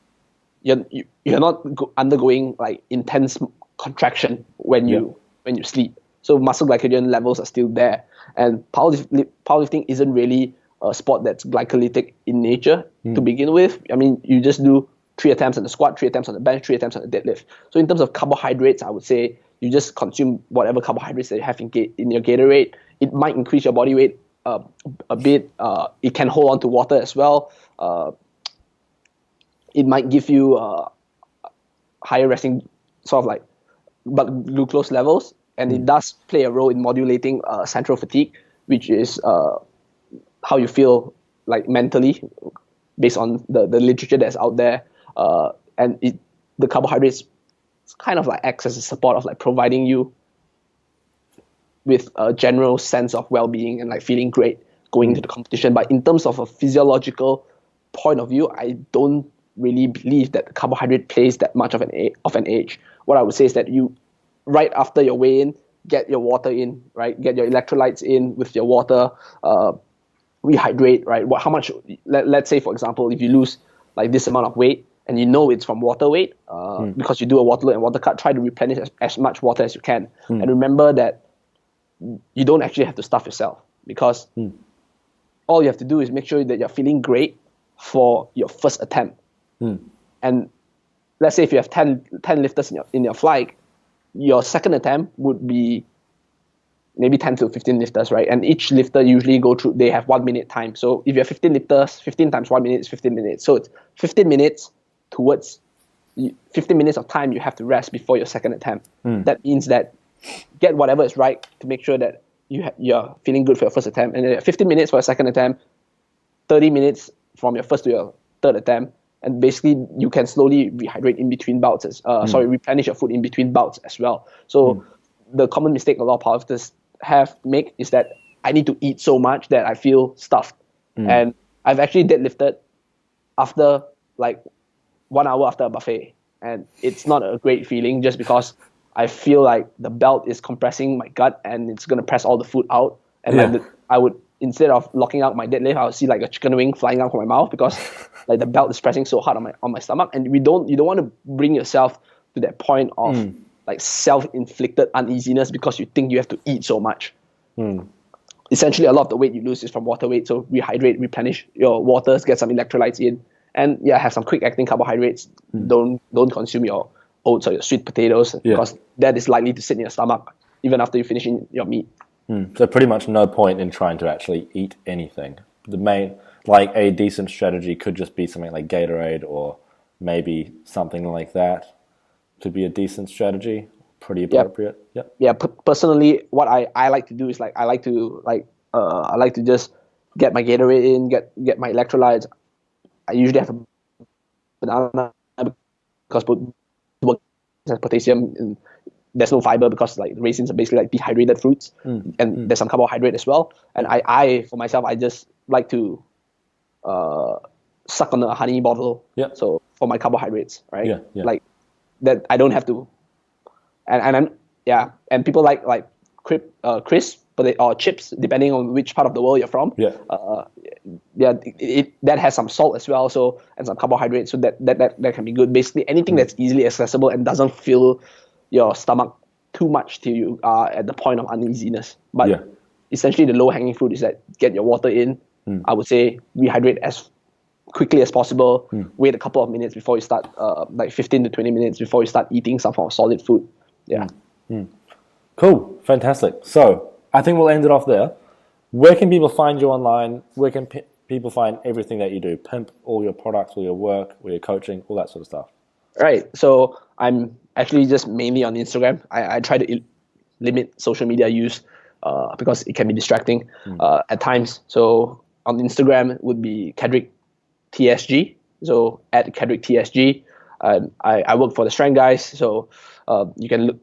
Speaker 7: you're not undergoing like intense contraction when you sleep. So muscle glycogen levels are still there, and powerlifting isn't really a sport that's glycolytic in nature to begin with. I mean, you just do 3 attempts on the squat, 3 attempts on the bench, 3 attempts on the deadlift. So in terms of carbohydrates, I would say you just consume whatever carbohydrates that you have in your Gatorade. It might increase your body weight a bit. It can hold on to water as well. It might give you higher resting sort of like blood glucose levels, and it does play a role in modulating central fatigue, which is how you feel like mentally based on the literature that's out there. And the carbohydrates kind of like acts as a support of like providing you with a general sense of well-being and like feeling great going into the competition. But in terms of a physiological point of view, I don't really believe that carbohydrate plays that much of an age. What I would say is that you, right after your weigh-in, get your water in, right? Get your electrolytes in with your water, rehydrate, right? How much? Let's say, for example, if you lose like this amount of weight and you know it's from water weight, because you do a water load and water cut, try to replenish as much water as you can. And remember that you don't actually have to stuff yourself, because all you have to do is make sure that you're feeling great for your first attempt. And let's say if you have 10 lifters in your flight, your second attempt would be maybe 10 to 15 lifters, right? And each lifter usually they have 1 minute time. So if you have 15 lifters, 15 times 1 minute is 15 minutes. So it's 15 minutes towards 15 minutes of time you have to rest before your second attempt. That means that get whatever is right to make sure that you're feeling good for your first attempt. And then 15 minutes for your second attempt, 30 minutes from your first to your third attempt. And basically, you can slowly rehydrate in between bouts. Replenish your food in between bouts as well. So the common mistake a lot of powerlifters make is that I need to eat so much that I feel stuffed. And I've actually deadlifted after like 1 hour after a buffet. And it's not a great feeling, just because I feel like the belt is compressing my gut and it's going to press all the food out. And I would, instead of locking out my deadlift, I would see like a chicken wing flying out from my mouth, because like the belt is pressing so hard on my stomach. And you don't want to bring yourself to that point of like self-inflicted uneasiness because you think you have to eat so much. Essentially, a lot of the weight you lose is from water weight. So rehydrate, replenish your waters, get some electrolytes in, and have some quick-acting carbohydrates. Don't consume your oats or your sweet potatoes, because that is likely to sit in your stomach even after you finish your meat.
Speaker 6: So pretty much no point in trying to actually eat anything. Like a decent strategy could just be something like Gatorade, or maybe something like that could be a decent strategy. Pretty appropriate.
Speaker 7: Personally, what I like to do is I like to just get my Gatorade in, get my electrolytes. I usually have a banana because both has potassium and there's no fiber, because like raisins are basically like dehydrated fruits, and there's some carbohydrate as well. And I for myself, I just like to suck on a honey bottle. So for my carbohydrates, right? Like that, I don't have to. And people like crisp or chips, depending on which part of the world you're from. That has some salt as well, so, and some carbohydrates, so that can be good. Basically, anything that's easily accessible and doesn't fill your stomach too much till you are at the point of uneasiness. But essentially, the low-hanging fruit is that get your water in. I would say rehydrate as quickly as possible. Wait a couple of minutes before you start, like 15 to 20 minutes before you start eating some form of solid food.
Speaker 6: Cool, fantastic. So I think we'll end it off there. Where can people find you online? Where can people find everything that you do? Pimp all your products, all your work, all your coaching, all that sort of stuff.
Speaker 7: Right. So I'm actually just mainly on Instagram. I try to limit social media use because it can be distracting at times. So on Instagram would be Kedric TSG. So at Kedric TSG. I work for the Strength Guys. So you can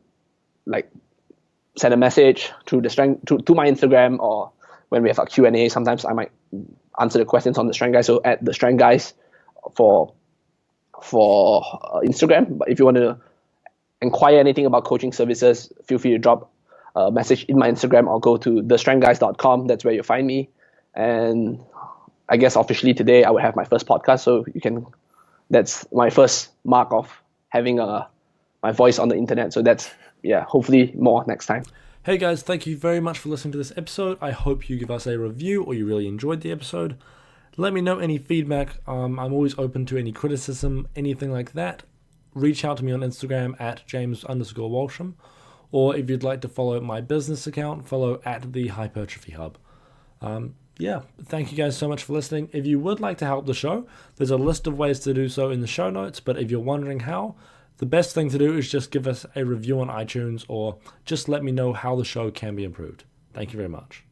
Speaker 7: send a message through the Strength to my Instagram, or when we have a Q&A, sometimes I might answer the questions on the Strength Guys. So at the Strength Guys for Instagram. But if you want to inquire anything about coaching services, feel free to drop a message in my Instagram or go to thestrengthguys.com. That's where you'll find me. And I guess officially today I will have my first podcast. So that's my first mark of having my voice on the internet. So that's, hopefully more next time.
Speaker 6: Hey guys, thank you very much for listening to this episode. I hope you give us a review or you really enjoyed the episode. Let me know any feedback. I'm always open to any criticism, anything like that. Reach out to me on Instagram at James_Walsham. Or if you'd like to follow my business account, follow at the Hypertrophy Hub. Thank you guys so much for listening. If you would like to help the show, there's a list of ways to do so in the show notes. But if you're wondering how, the best thing to do is just give us a review on iTunes or just let me know how the show can be improved. Thank you very much.